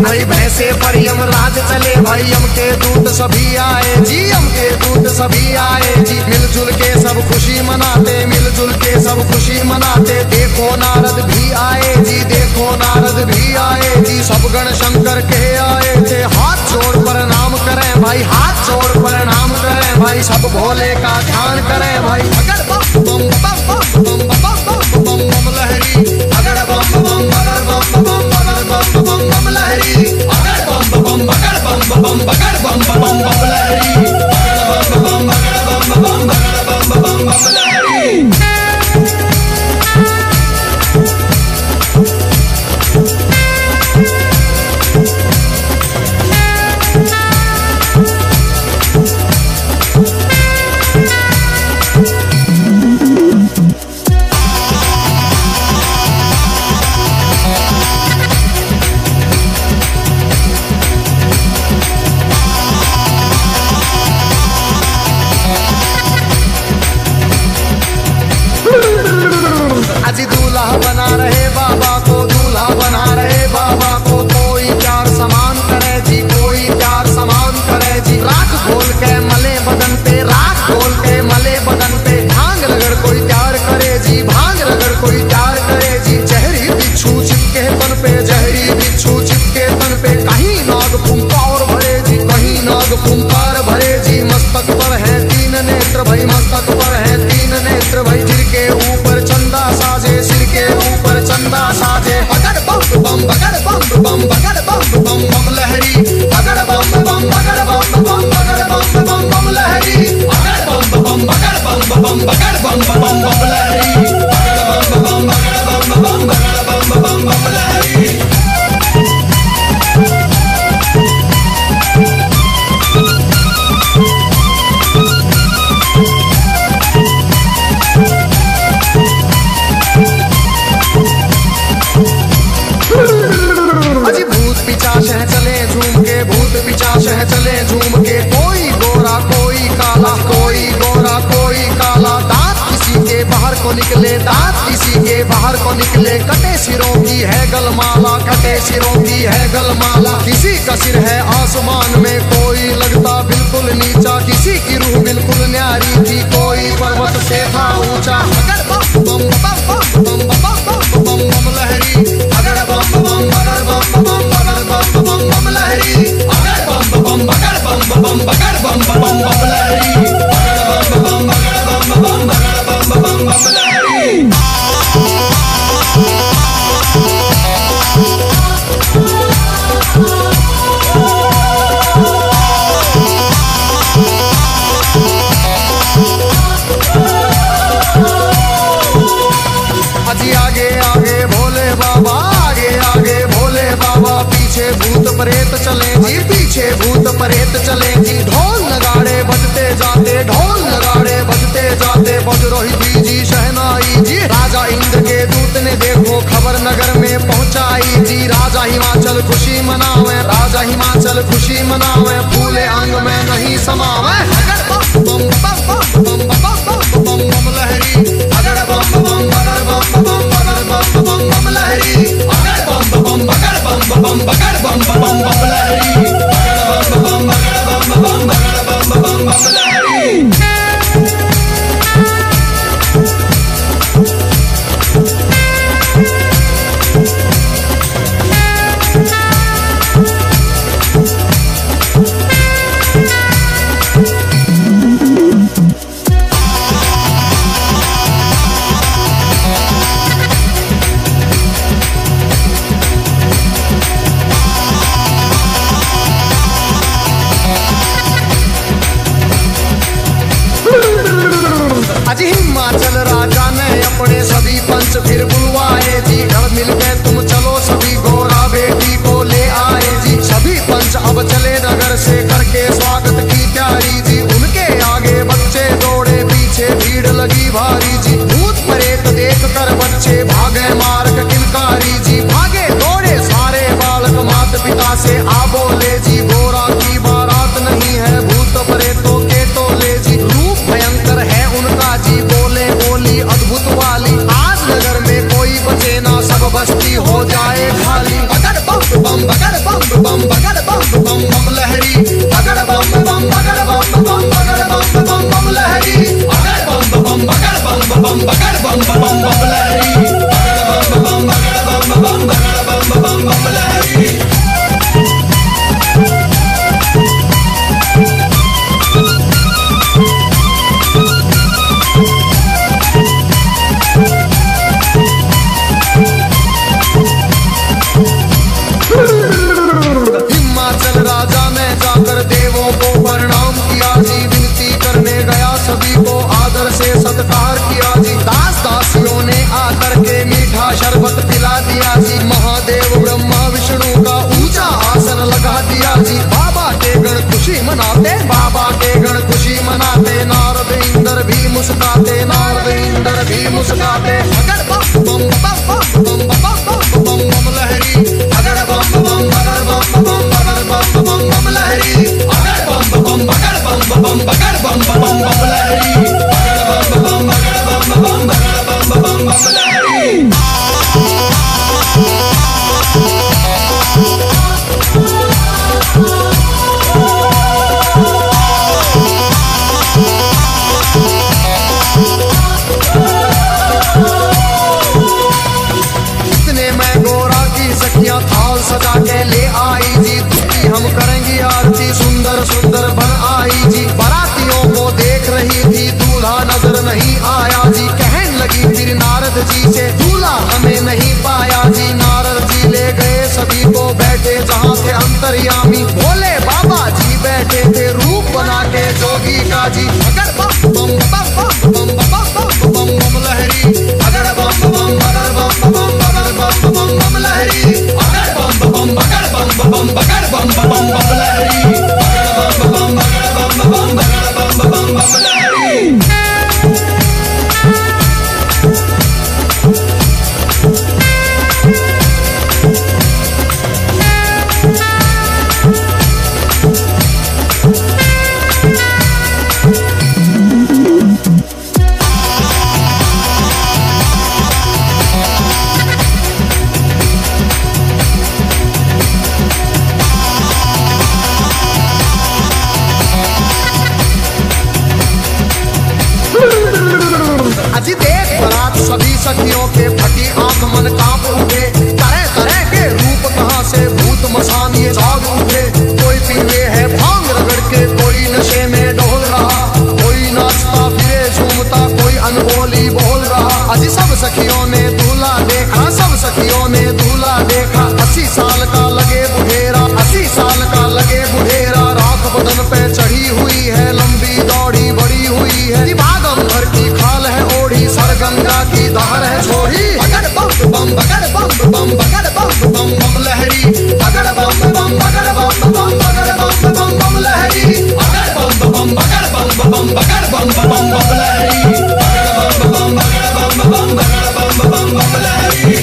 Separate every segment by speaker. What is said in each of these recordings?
Speaker 1: भाई भैंसे पर यमराज चले भाई, यम के दूत सभी आए जी, यम के दूत सभी आए जी। मिलजुल के सब खुशी मनाते, मिलजुल के सब खुशी मनाते। देखो नारद भी आए जी, देखो नारद भी आए जी। सब गण शंकर के आए थे, हाथ जोड़ प्रणाम करें भाई, हाथ जोड़ प्रणाम करें भाई। सब भोले का ध्यान करें भाई। अगर बम बम बम बम बम बम बम बम लहरी, अगर बम बम अगर बम बम अगर बम बम बम लहरी, अगर बम बम अगर बम बम अगर बम बम बम लहरी, अगर बम बम अगर बम बम अगर बम बम बम लहरी। दूल्हा बना रहे बाबा को, दूल्हा बना रहे बाबा को। कोई प्यार समान करे जी, कोई प्यार समान करे जी। राख घोल के मले बदन पे, राख घोल के मले बदन पे। भांग रगड़ कोई प्यार करे जी, भांग रगड़ कोई प्यार करे जी। जहरी बिच्छू चिपके तन पे, जहरी बिच्छू चिपके तन पे। कहीं नाग फुंकार भरे जी, कहीं नाग फुंकार भरे जी। मस्तक पर है तीन नेत्र भाई, मस्तक पर है तीन नेत्र भाई। सिर के ऊपर चंदा साजे, सिर के ऊपर चंदा साजे। अगर बम बम अगर बम बम अगर बम बम बम लहरी, अगर बम बम अगर बम बम अगर बम बम बम लहरी, अगर बम बम अगर बम बम अगर बम बम बम लहरी, अगर बम बम अगर बम बम अगर बम बम बम लहरी। पिचाश है चले झूम के, भूत पिचाश है चले झूम के। कोई गोरा कोई काला, कोई गोरा कोई काला। दांत किसी के बाहर को निकले, दांत किसी के बाहर को निकले। कटे सिरों की है गलमाला, कटे सिरों की है गलमाला। किसी का सिर है आसमान में, कोई लगता बिल्कुल नीचा। किसी की रूह बिल्कुल न्यारी थी, कोई पर्वत से था ऊंचा। अगर बम बम बम बम बम बम बम लहरी, अगर बम बम अगर बम बम अगर बम बम बम लहरी, अगर बम बम अगर बम बम अगर बम बम बम लहरी, अगर बम बम अगर बम बम अगर बम बम बम लहरी। अजी आगे आगे भोले बाबा, आगे आगे भोले बाबा। पीछे भूत प्रेत चले जी, पीछे भूत प्रेत चले जी। ढोल नगाड़े बजते जाते, ढोल नगाड़े बजते जाते। बज रही थी जी शहनाई जी। राजा इंद्र के दूत ने देखो खबर नगर में पहुंचाई जी। राजा हिमाचल खुशी मनावे, राजा हिमाचल खुशी मनावे। फूले अंग में नहीं समावे। अगर बम बम बम बम बम बम बम लहरी, अगर बम बम अगर बम बम अगर बम बम बम लहरी, अगर बम बम अगर बम बम अगर बम बम बम लहरी, अगर बम बम अगर बम बम अगर बम बम बम लहरी। थे अंतर्यामी। भोले बाबा जी बैठे थे रूप बना के जोगी का जी। अगर बम बम बम बम बम बम बम बम बम लहरी, अगर बम बम अगर बम बम अगर बम बम बम लहरी, अगर बम बम अगर बम बम अगर बम बम बम लहरी, अगर बम बम अगर बम बम अगर बम बम बम लहरी। अजी देख बरात सभी सखियों के फटी आंख मन कांप उठे। तरह तरह के रूप कहां से भूत मसान ये जाग उठे। कोई पीवे है भांग रगड़ के, कोई नशे में डोल रहा, कोई नाचता फिरे झूमता, कोई अनबोली बोल रहा। अजी सब सखियों ने दूल्हा देखा, सब सखियों ने दूल्हा देखा। 80 साल का लगे बुढ़ेरा, 80 साल का लगे बुढ़ेरा। राख बदन पे चढ़ी हुई है, लंबी दौड़ी बड़ी हुई है। भागम भर की खाल है ओढ़ी, सर गंगा की धार है छोड़ी। अगर बम बम अगर बम बम अगर बम बम बम लहरी, अगर बम बम अगर बम बम अगर बम बम बम लहरी, अगर बम बम अगर बम बम अगर बम बम बम लहरी, अगर बम बम अगर बम बम अगर बम बम बम लहरी।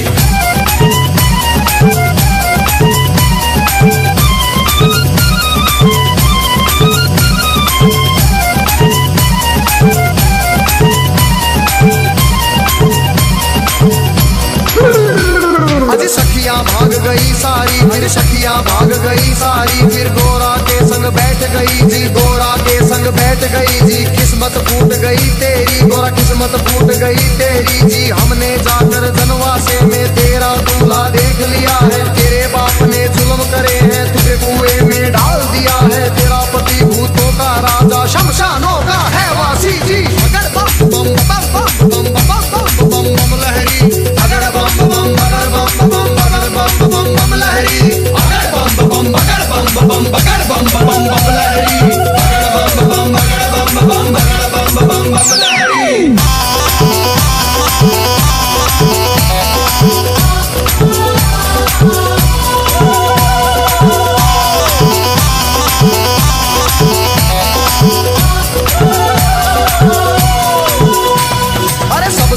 Speaker 1: अजी सखियां भाग गई सारी, फिर सखियां भाग गई सारी। फिर गोरा के संग बैठ गई जी, गोरा के संग बैठ गई जी। किस्मत फूट गई तेरी गोरा, किस्मत फूट गई तेरी जी। हमने जाकर जनवासे में तेरा दूल्हा देख लिया है। तेरे बाप ने जुल्म करे हैं, तुझे कुएं में डाल दिया है। तेरा पति भूतों का राजा, शमशानों का है वासी जी। अगर बम बम बम बम बम बम बम बम लहरी, अगर बम बम अगर बम बम अगर बम बम बम लहरी, अगर बम बम अगर बम बम अगर बम बम बम लहरी, अगर बम बम अगर बम बम अगर बम बम बम लहरी।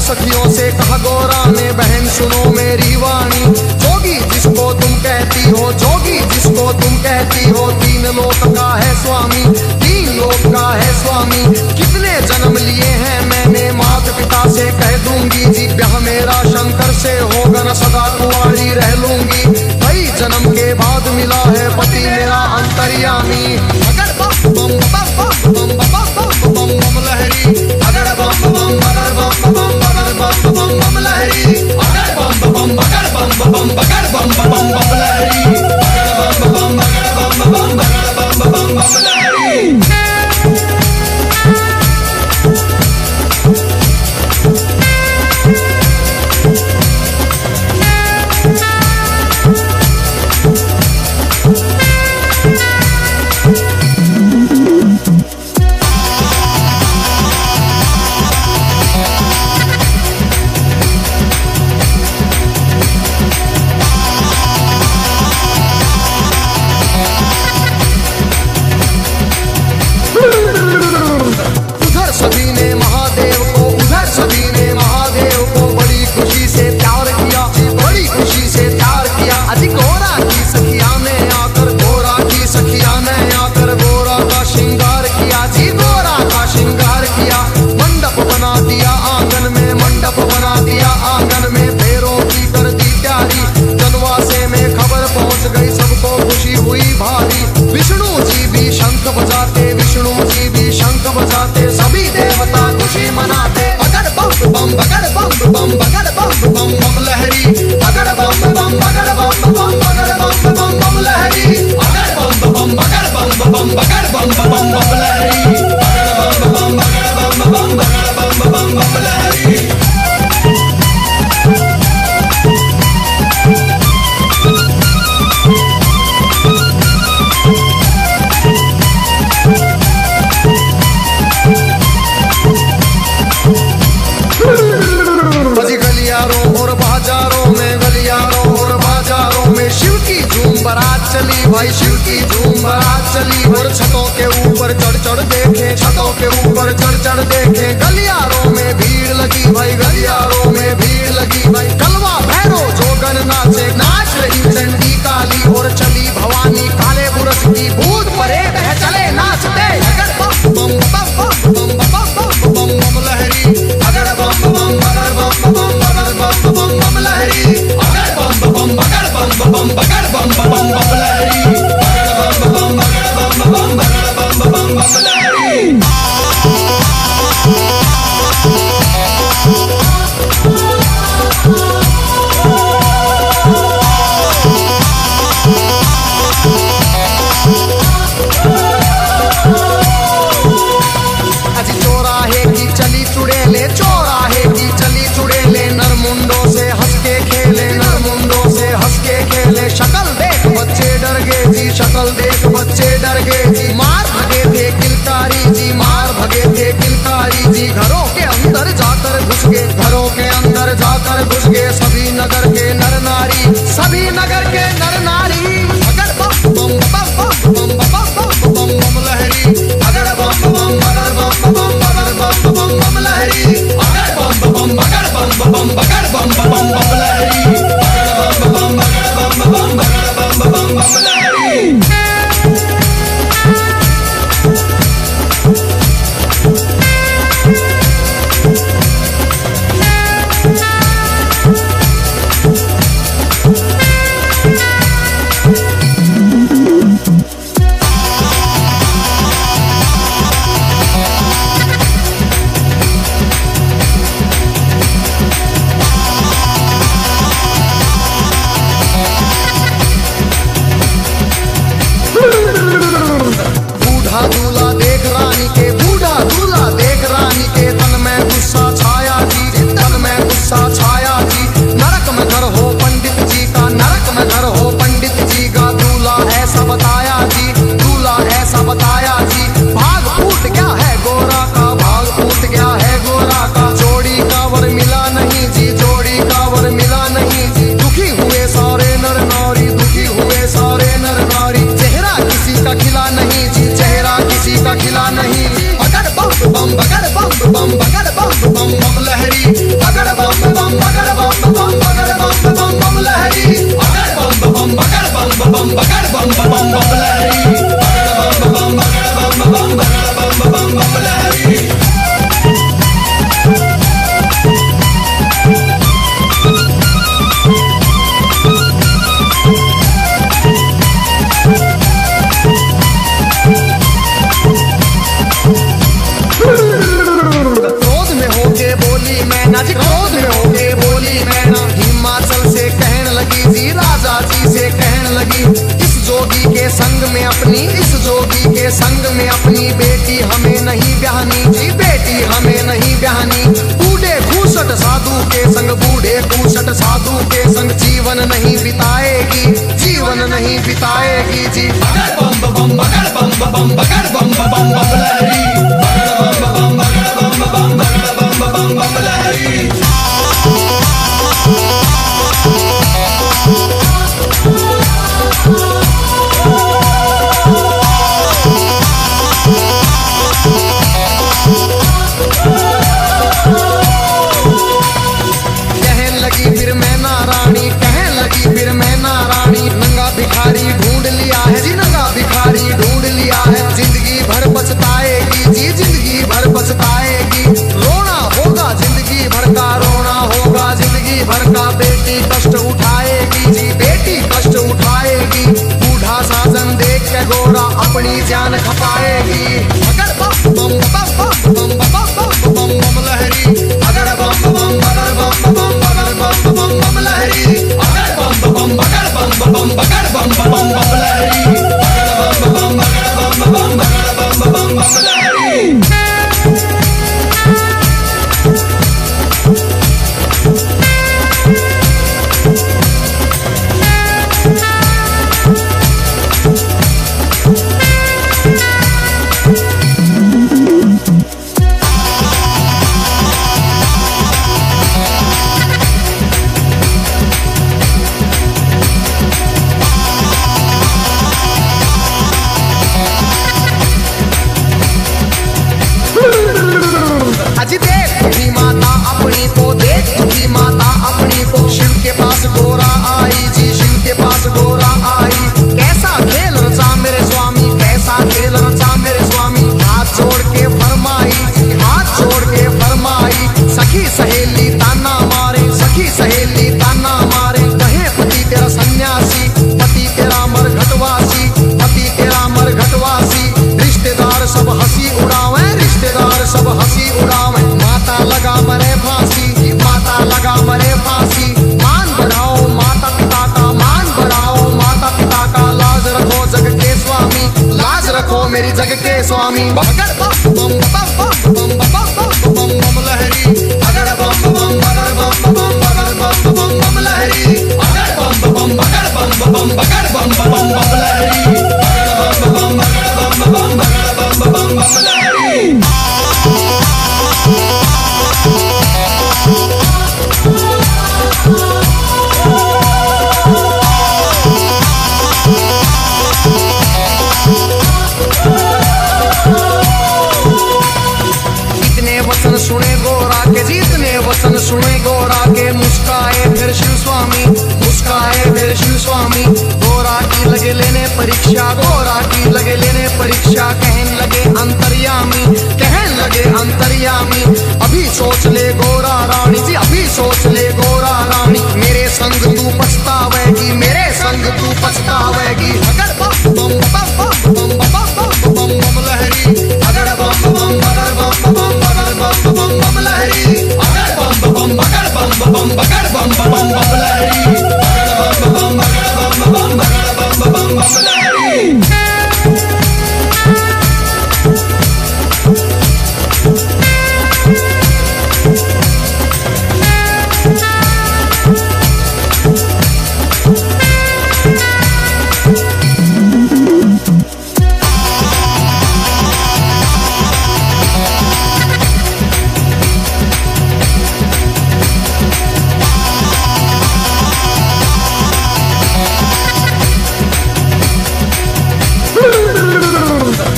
Speaker 1: सखियों से कहा गोरा ने, बहन सुनो मेरी वाणी। जोगी जिसको तुम कहती हो, जोगी जिसको तुम कहती हो, 3 लोक का है स्वामी, 3 लोक का है स्वामी। कितने जन्म लिए हैं मैंने, माता पिता से कह दूंगी जी। ब्याह मेरा शंकर से होगा न, सदा कुंवारी रह लूंगी। कई जन्म के बाद मिला है पति मेरा अंतर्यामी। अगर बम बम बम बम बम बम बम लहरी, अगर बम बम अगर बम बम अगर बम बम बम लहरी, अगर बम बम अगर बम बम अगर बम बम बम लहरी, अगर बम बम अगर बम बम अगर बम बम बम लहरी। बारात चली भाई शिव की धूम बारात चली। और छतों के ऊपर चढ़ चढ़ देखे, छतों के ऊपर चढ़ चढ़ देखे, गलियारों में भीड़ लगी भाई, गलियारों में भीड़ लगी भाई। कलवा भैरो जोगन नाचे, नाच रही चंडी काली, और चली भवानी काले बुरस की भूत परेड है चले नाचते। अगर बम बम बम बम बम बम बम बम लहरी, अगर बम बम अगर बम बम अगर बम बम बम लहरी, अगर बम बम अगर बम बम अगर बम बम बम लहरी, अगर बम बम अगर बम बम अगर बम बम बम लहरी। चौराहे की चली चुड़ेले, चौराहे की चली चुड़ेले, नरमुंडों से हंस के खेले, नरमुंडों से हंस के खेले। शक्ल देख बच्चे डर गए जी, शक्ल देख बच्चे डर गए जी। मार भगे थे किलकारी जी, मार भगे थे किलकारी जी। घरों के अंदर जाकर घुस गए, घरों के अंदर जाकर घुस गए सभी नगर के नर नारी, सभी नगर के नर नारी। अगर बम बम बम बम बम बम बम बम लहरी, अगर बम बम अगर बम बम अगर बम बम बम लहरी, अगर बम बम अगर बम बम अगर बम बम बम लहरी, अगर बम बम अगर बम बम अगर बम बम बम लहरी। बूढ़ा दूल्हा देख रानी के, बूढ़ा दूल्हा देख रानी के, तन में गुस्सा छाया जी, तन में गुस्सा छाया जी। नरक में घर हो पंडित जी का, नरक में घर हो पंडित जी का। दूल्हा ऐसा बताया जी, दूल्हा ऐसा बताया जी। भाग फूट गया है गोरा का, भाग फूट गया है गोरा का। जोड़ी का वर मिला नहीं जी, जोड़ी का वर मिला नहीं जी। दुखी हुए सारे नर नारी, दुखी हुए सारे नर नारी। चेहरा किसी का खिला नहीं जी, चेहरा किसी का खिला नहीं। अगर बम बम अगर बम बम अगर बम बम बम लहरी, अगर बम बम अगर बम बम अगर बम बम बम लहरी, अगर बम बम अगर बम बम अगर बम बम बम लहरी, अगर बम बम अगर बम बम अगर बम बम बम लहरी। क्रोध में होके बोली मैना जी, क्रोध में होके बोली मैना। हिमाचल से कहने लगी जी, राजा जी से कहने लगी। इस जोगी के संग में अपनी, इस जोगी के संग में अपनी बेटी हमें नहीं ब्याहनी जी, बेटी हमें नहीं ब्याहनी। बूढ़े खूसट साधु के संग, बूढ़े खूसट साधु के संग जीवन नहीं बिताएगी, जीवन नहीं बिताएगी जी। अगर बम बम अगर बम बम अगर बम बम बम लहरी, अगर बम बम अगर बम बम अगर बम बम बम लहरी। कहने लगी फिर मैं नारायणी, कहने लगी फिर मैं नारायणी। नंगा भिखारी ढूंढ लिया है जी, नंगा भिखारी ढूंढ लिया है। जिंदगी भर पछताएगी जी, जिंदगी भर पछताएगी। रोना होगा जिंदगी भर का, रोना होगा जिंदगी भर का। बेटी कष्ट उठाएगी जी, बेटी कष्ट उठाएगी। बूढ़ा साजन देख के गोरा अपनी जान खपाएगी। अगर बम बम बम बम बम बम बम बम लहरी, अगर बम बम अगर बम बम अगर बम बम बम लहरी, अगर बम बम अगर बम बम अगर बम बम बम लहरी, अगर बम बम अगर बम बम अगर बम बम बम लहरी। स्वामी बगड़ बम बम बम बम बम बम बम बम लहरी बगड़ बम बम बगड़ बम बम बगड़ बम बम बम लहरी बगड़ बम बम बगड़ बम बम बगड़ बम बम लहरी बगड़ बम बगड़ बम बगड़ बम लहरी। वचन सुने गोरा के जितने वचन सुने गोरा के मुस्काए फिर शिव स्वामी मुस्काए फिर शिव स्वामी। गोरा की लगे लेने परीक्षा गोरा की लगे लेने परीक्षा कहन लगे अंतर्यामी कहन लगे अंतर्यामी। अभी सोच ले गोरा रानी जी अभी सोच ले गोरा रानी मेरे संग तू पछतावेगी मेरे संग तू पछतावेगी। अगर बम बम बम बम बम बम बम लहरी अगर बम बम बगर बम बम बम बम लहरी अगर बम बम बगर बम बगर बम लहरी अगर बम बगर बम लहरी।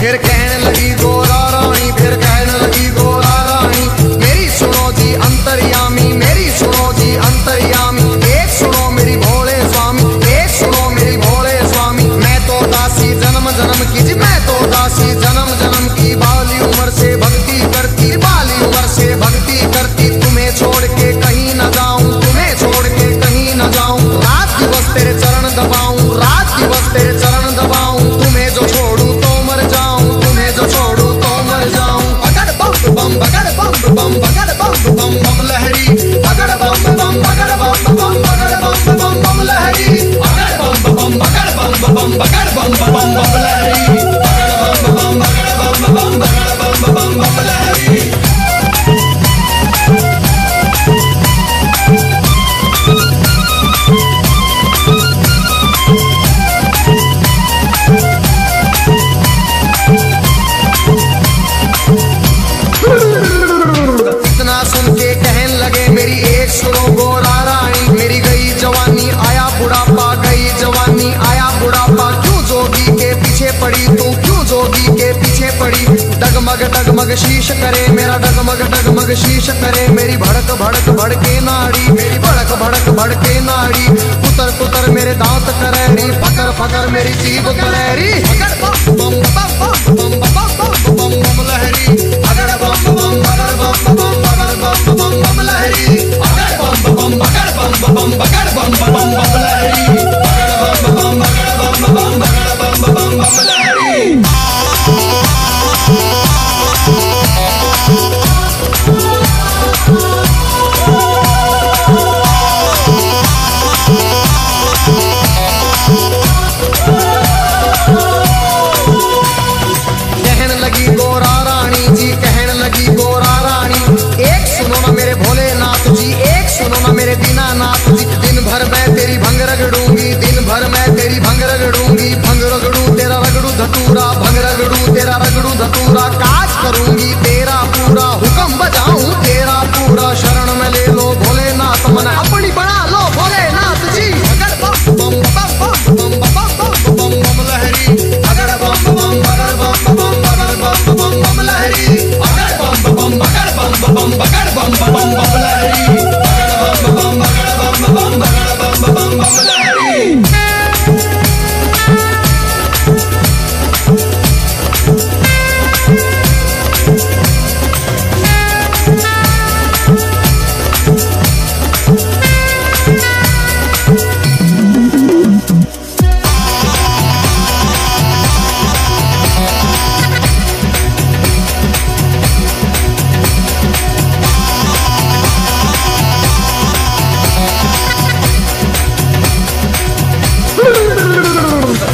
Speaker 1: फिर कहने लगी गोरा रानी फिर कहने लगी गोरा रानी मेरी सुनो जी अंतर्यामी मेरी सुनो जी अंतर्यामी। एक सुनो मेरी भोले स्वामी एक सुनो मेरी भोले स्वामी। मैं तो दासी जन्म जन्म की जी मैं तो दासी जन्म जन्म की बाली उम्र से भक्ति करती बाली उम्र से भक्ति करती। तुम्हें छोड़ के कहीं न जाऊं तुम्हें छोड़ के कहीं न जाऊं। रात दिवस तेरे चरण दबाऊं रात दिवस तेरे चरण दबाऊं। तुम्हें जो छोड़ू तो मर जाऊं तुम्हें जो छोड़ू तो मर जाऊं। अगर बम बगड़ बम बगड़ बम बम लहरी अगर बम बम बगड़ बम बगड़ बम लहरी अगर बम बगड़ बम बगड़ बम लहरी अगर बम बगड़ बम बगड़ बम लहरी। इतना सुन के कहन लगे मेरी एक सुनो गोरा रानी मेरी गई जवानी आया बुढ़ापा गई जवानी आया बुढ़ापा। क्यों जोगी के पीछे पड़ी तू क्यों जोगी के पीछे पड़ी। डगमग शीश करे मेरा डगमग शीश करे मेरी भड़क भड़क भड़के नाड़ी मेरी भड़क भड़क भड़के नाड़ी। कुतर कुतर मेरे दांत करे री फकर फकर मेरी जीभ करे री अगर बम बम बम बम बम बम लहरी अगर बम बम बगर बम बम लहरी अगर बम बम बगर बम बगर बम लहरी अगर बम बम बगर बम लहरी। कहन लगी गोरा रानी जी कहन लगी गोरा रानी एक सुनो ना मेरे भोलेनाथ जी एक सुनो ना मेरे दीनानाथ जी। दिन भर मैं तेरी भंग रगड़ूंगी दिन भर मैं तेरी भंग रगड़ूंगी। भंग रगड़ू तेरा रगड़ू धतूरा भंग रगड़ू तेरा रगड़ू धतूरा। काज करूंगी तेरा पूरा हुक्म बजाऊं तेरा पूरा। शरण में ले लो भोलेनाथ मन अपनी बना लो भोलेनाथ जी। अगर बम बम बम बम बम बम लहरी अगर बम बम बगर बम बम लहरी अगर बम बम बगर बम बगर बम लहरी अगर बम बगर बम लहरी।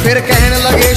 Speaker 1: फिर कहने लगे